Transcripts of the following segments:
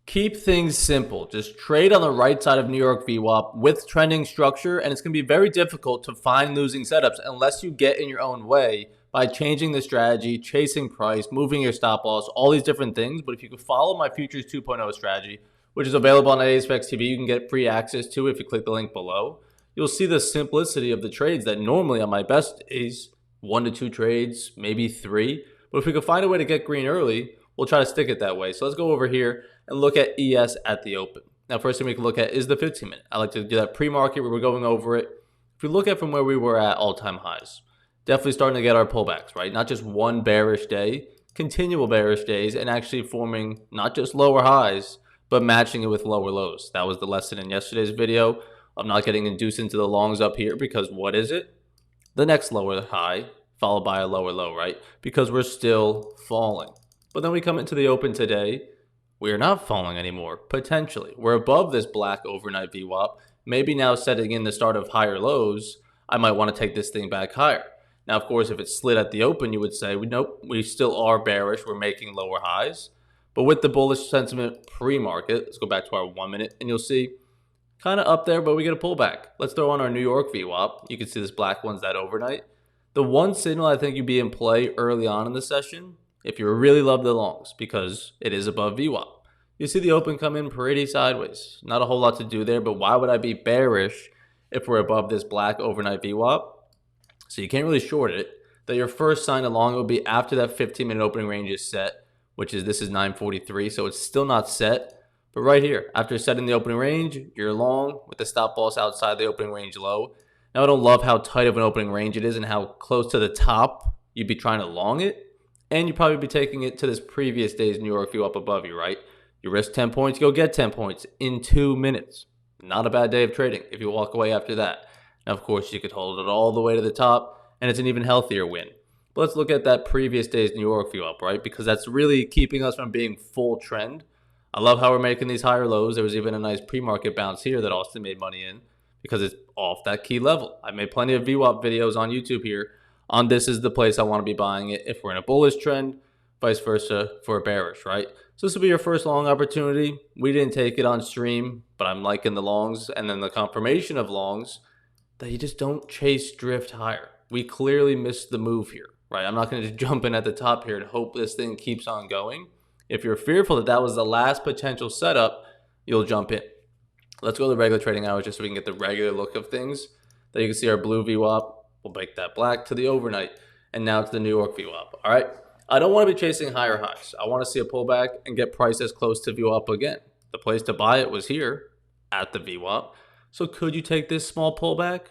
Keep things simple. Just trade on the right side of New York VWAP with trending structure, and it's going to be very difficult to find losing setups unless you get in your own way by changing the strategy, chasing price, moving your stop loss, all these different things. But if you could follow my Futures 2.0 strategy, which is available on ASFX TV, you can get free access to if you click the link below. You'll see the simplicity of the trades that normally on my best days, 1 to 2 trades, maybe 3. But if we could find a way to get green early, we'll try to stick it that way. So let's go over here and look at ES at the open. Now, first thing we can look at is the 15-minute. I like to do that pre-market where we're going over it. If we look at from where we were at all-time highs, definitely starting to get our pullbacks, right? Not just one bearish day, continual bearish days, and actually forming not just lower highs, but matching it with lower lows. That was the lesson in yesterday's video of not getting induced into the longs up here, because what is it? The next lower high followed by a lower low, right? Because we're still falling. But then we come into the open today, we are not falling anymore, potentially. We're above this black overnight VWAP. Maybe now setting in the start of higher lows, I might want to take this thing back higher. Now, of course, if it slid at the open, you would say, nope, we still are bearish. We're making lower highs. But with the bullish sentiment pre-market, let's go back to our 1 minute, and you'll see kind of up there, but we get a pullback. Let's throw on our New York VWAP. You can see this black one's that overnight. The one signal I think you'd be in play early on in the session, if you really love the longs, because it is above VWAP. You see the open come in pretty sideways. Not a whole lot to do there, but why would I be bearish if we're above this black overnight VWAP? So you can't really short it. That your first sign of long will be after that 15-minute opening range is set, which is, this is 943, so it's still not set. But right here, after setting the opening range, you're long with the stop loss outside the opening range low. Now, I don't love how tight of an opening range it is and how close to the top you'd be trying to long it. And you'd probably be taking it to this previous day's New York view up above you, right? You risk 10 points, you go get 10 points in 2 minutes. Not a bad day of trading if you walk away after that. Now, of course, you could hold it all the way to the top, and it's an even healthier win. But let's look at that previous day's New York view up, right? Because that's really keeping us from being full trend. I love how we're making these higher lows. There was even a nice pre-market bounce here that Austin made money in because it's off that key level. I made plenty of VWAP videos on YouTube here on this is the place I want to be buying it if we're in a bullish trend, vice versa for a bearish, right? So this will be your first long opportunity. We didn't take it on stream, but I'm liking the longs and then the confirmation of longs that you just don't chase drift higher. We clearly missed the move here, right? I'm not going to just jump in at the top here and hope this thing keeps on going. If you're fearful that that was the last potential setup, you'll jump in. Let's go to the regular trading hours just so we can get the regular look of things. There you can see our blue VWAP. We'll make that black to the overnight, and now to the New York VWAP. All right. I don't want to be chasing higher highs. I want to see a pullback and get price as close to VWAP again. The place to buy it was here at the VWAP. So could you take this small pullback?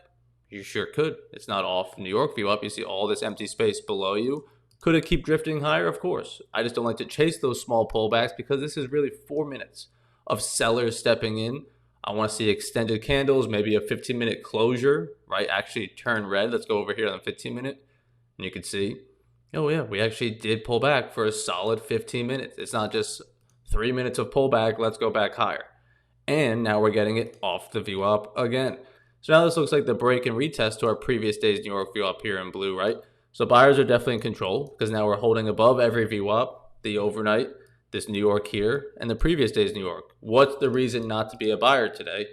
You sure could. It's not off New York VWAP. You see all this empty space below you. Could it keep drifting higher? Of course. I just don't like to chase those small pullbacks because this is really 4 minutes of sellers stepping in. I want to see extended candles, maybe a 15-minute closure, right? Actually turn red. Let's go over here on the 15-minute. And you can see, oh yeah, we actually did pull back for a solid 15 minutes. It's not just 3 minutes of pullback. Let's go back higher. And now we're getting it off the VWAP again. So now this looks like the break and retest to our previous day's New York VWAP here in blue, right? So buyers are definitely in control because now we're holding above every VWAP, the overnight, this New York here, and the previous day's New York. What's the reason not to be a buyer today?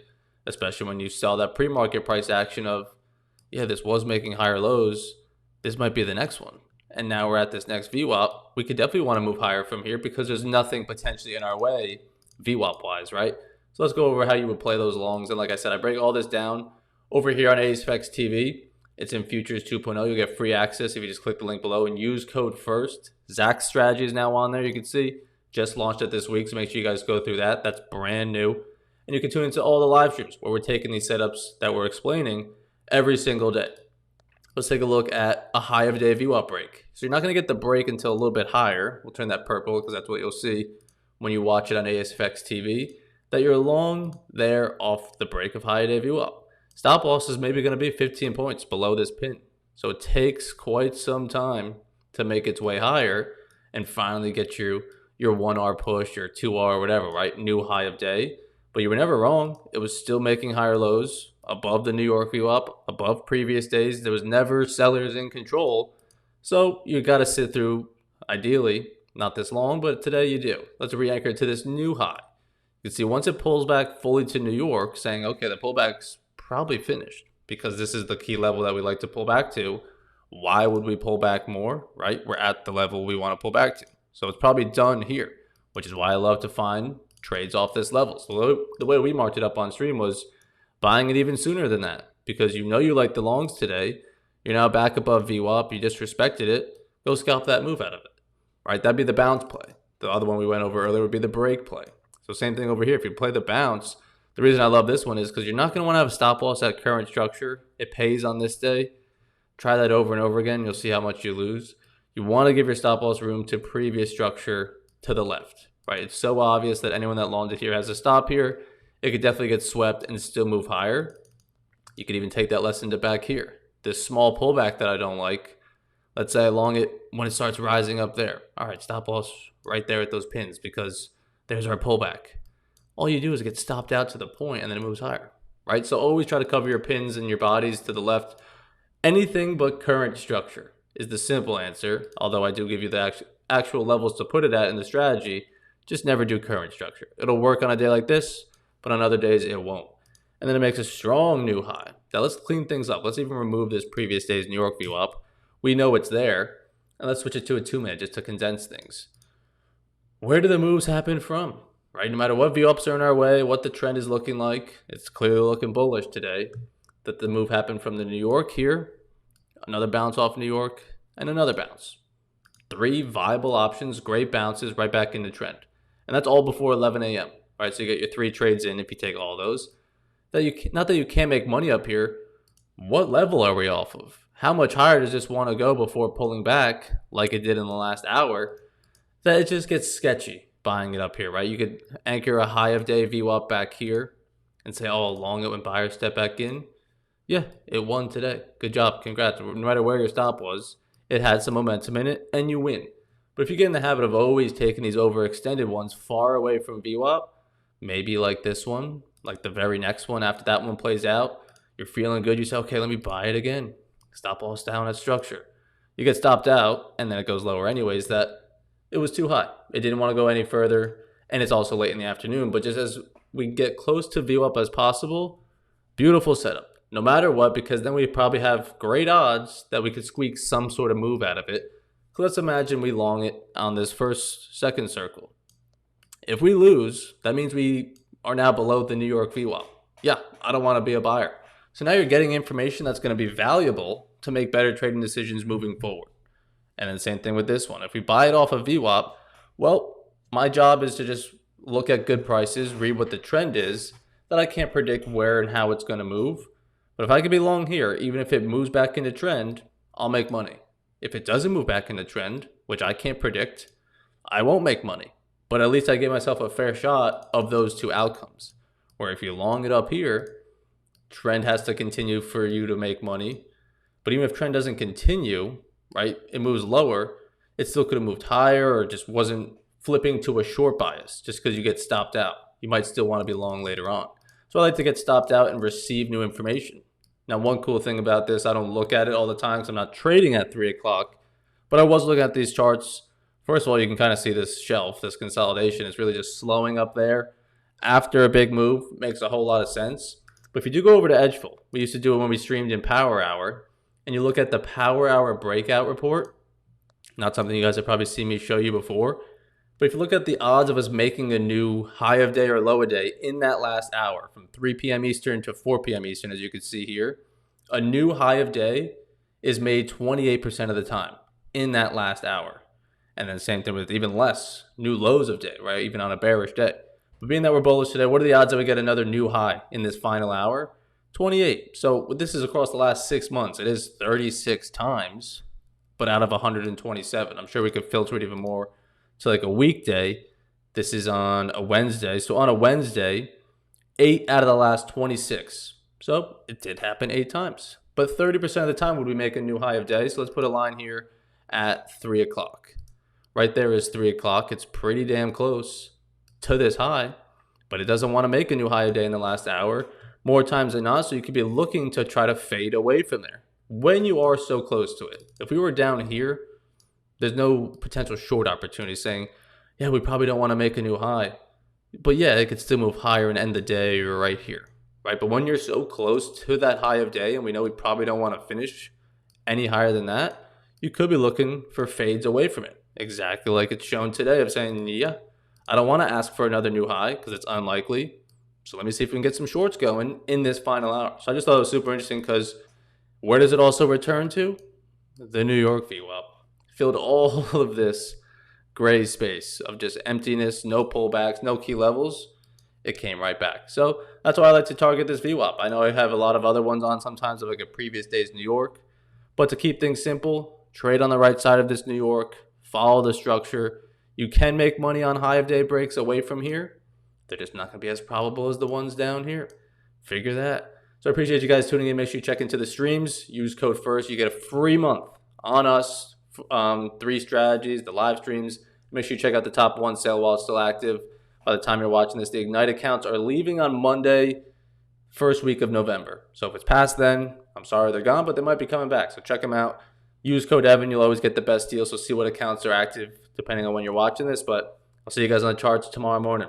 Especially when you saw that pre-market price action of, yeah, this was making higher lows. This might be the next one. And now we're at this next VWAP. We could definitely want to move higher from here because there's nothing potentially in our way VWAP-wise, right? So let's go over how you would play those longs. And like I said, I break all this down over here on ASFX TV. It's in Futures 2.0. You'll get free access if you just click the link below and use code FIRST. Zach's strategy is now on there. You can see just launched it this week, so make sure you guys go through that. That's brand new. And you can tune into all the live streams where we're taking these setups that we're explaining every single day. Let's take a look at a high of day VWAP break. So you're not going to get the break until a little bit higher. We'll turn that purple because that's what you'll see when you watch it on ASFX TV, that you're long there off the break of high day VWAP. Stop loss is maybe going to be 15 points below this pin. So it takes quite some time to make its way higher and finally get you your 1R push, your 2R, whatever, right? New high of day. But you were never wrong. It was still making higher lows above the New York VWAP, above previous days. There was never sellers in control. So you got to sit through, ideally, not this long, but today you do. Let's re-anchor to this new high. You can see once it pulls back fully to New York, saying, okay, the pullback's probably finished because this is the key level that we like to pull back to. Why would we pull back more, right? We're at the level we want to pull back to. So it's probably done here, which is why I love to find trades off this level. So the way we marked it up on stream was buying it even sooner than that, because you know you like the longs today. You're now back above VWAP. You disrespected it. Go scalp that move out of it, right? That'd be the bounce play. The other one we went over earlier would be the break play. So same thing over here. If you play the bounce, the reason I love this one is because you're not going to want to have a stop loss at current structure. It pays on this day. Try that over and over again. You'll see how much you lose. You want to give your stop loss room to previous structure to the left, right? It's so obvious that anyone that longed it here has a stop here. It could definitely get swept and still move higher. You could even take that lesson to back here. This small pullback that I don't like, let's say I long it when it starts rising up there. All right, stop loss right there at those pins because there's our pullback. All you do is get stopped out to the point and then it moves higher, right? So always try to cover your pins and your bodies to the left. Anything but current structure is the simple answer, although I do give you the actual levels to put it at in the strategy. Just never do current structure. It'll work on a day like this, but on other days it won't. And then it makes a strong new high. Now let's clean things up. Let's even remove this previous day's New York VWAP. We know it's there. And let's switch it to a 2-minute just to condense things. Where do the moves happen from? Right? No matter what VWAPs are in our way, what the trend is looking like, it's clearly looking bullish today. That the move happened from the New York here, another bounce off New York, and another bounce. 3 viable options, great bounces right back into trend. And that's all before 11 a.m. Right? So you get your 3 trades in if you take all those. Not that you can't make money up here. What level are we off of? How much higher does this want to go before pulling back like it did in the last hour? That it just gets sketchy buying it up here, right? You could anchor a high of day VWAP back here and say, oh, long it when buyers step back in. Yeah, it won today. Good job. Congrats. No matter where your stop was, it had some momentum in it and you win. But if you get in the habit of always taking these overextended ones far away from VWAP, maybe like this one, like the very next one after that one plays out, you're feeling good. You say, okay, let me buy it again. Stop loss down at structure. You get stopped out and then it goes lower anyways. That it was too high. It didn't want to go any further. And it's also late in the afternoon. But just as we get close to VWAP as possible, beautiful setup. No matter what, because then we probably have great odds that we could squeak some sort of move out of it. So let's imagine we long it on this second circle. If we lose, that means we are now below the New York VWAP. Yeah, I don't want to be a buyer. So now you're getting information that's going to be valuable to make better trading decisions moving forward. And then same thing with this one. If we buy it off of VWAP, well, my job is to just look at good prices, read what the trend is, that I can't predict where and how it's going to move. But if I could be long here, even if it moves back into trend, I'll make money. If it doesn't move back into trend, which I can't predict, I won't make money. But at least I give myself a fair shot of those 2 outcomes. Where if you long it up here, trend has to continue for you to make money. But even if trend doesn't continue, right, it moves lower, it still could have moved higher or just wasn't flipping to a short bias just because you get stopped out. You might still want to be long later on. So I like to get stopped out and receive new information. Now, one cool thing about this, I don't look at it all the time because I'm not trading at 3 o'clock, but I was looking at these charts. First of all, you can kind of see this shelf, this consolidation is really just slowing up there. After a big move, makes a whole lot of sense. But if you do go over to Edgeful, we used to do it when we streamed in Power Hour, and you look at the Power Hour breakout report, not something you guys have probably seen me show you before, but if you look at the odds of us making a new high of day or low of day in that last hour, from 3 p.m. Eastern to 4 p.m. Eastern, as you can see here, a new high of day is made 28% of the time in that last hour. And then same thing with even less new lows of day, right? Even on a bearish day. But being that we're bullish today, what are the odds that we get another new high in this final hour? 28. So this is across the last 6 months. It is 36 times, but out of 127. I'm sure we could filter it even more to like a weekday. This is on a Wednesday. So on a Wednesday, 8 out of the last 26. So it did happen 8 times. But 30% of the time would we make a new high of day. So let's put a line here at 3 o'clock. Right there is 3 o'clock. It's pretty damn close to this high, but it doesn't want to make a new high of day in the last hour more times than not. So you could be looking to try to fade away from there when you are so close to it. If we were down here, there's no potential short opportunity saying, yeah, we probably don't want to make a new high. But yeah, it could still move higher and end the day right here, right? But when you're so close to that high of day, and we know we probably don't want to finish any higher than that, you could be looking for fades away from it. Exactly like it's shown today of saying, yeah, I don't want to ask for another new high because it's unlikely. So let me see if we can get some shorts going in this final hour. So I just thought it was super interesting because where does it also return to? The New York VWAP. Filled all of this gray space of just emptiness, no pullbacks, no key levels. It came right back. So that's why I like to target this VWAP. I know I have a lot of other ones on sometimes of like a previous day's New York. But to keep things simple, trade on the right side of this New York, follow the structure. You can make money on high of day breaks away from here. They're just not going to be as probable as the ones down here. Figure that. So I appreciate you guys tuning in. Make sure you check into the streams. Use code FIRST. You get a free month on us. 3 strategies, the live streams. Make sure you check out the top 1 sale while it's still active. By the time you're watching this, the Ignite accounts are leaving on Monday, first week of November. So if it's past then, I'm sorry they're gone, but they might be coming back. So check them out. Use code Evan. You'll always get the best deal. So see what accounts are active depending on when you're watching this. But I'll see you guys on the charts tomorrow morning.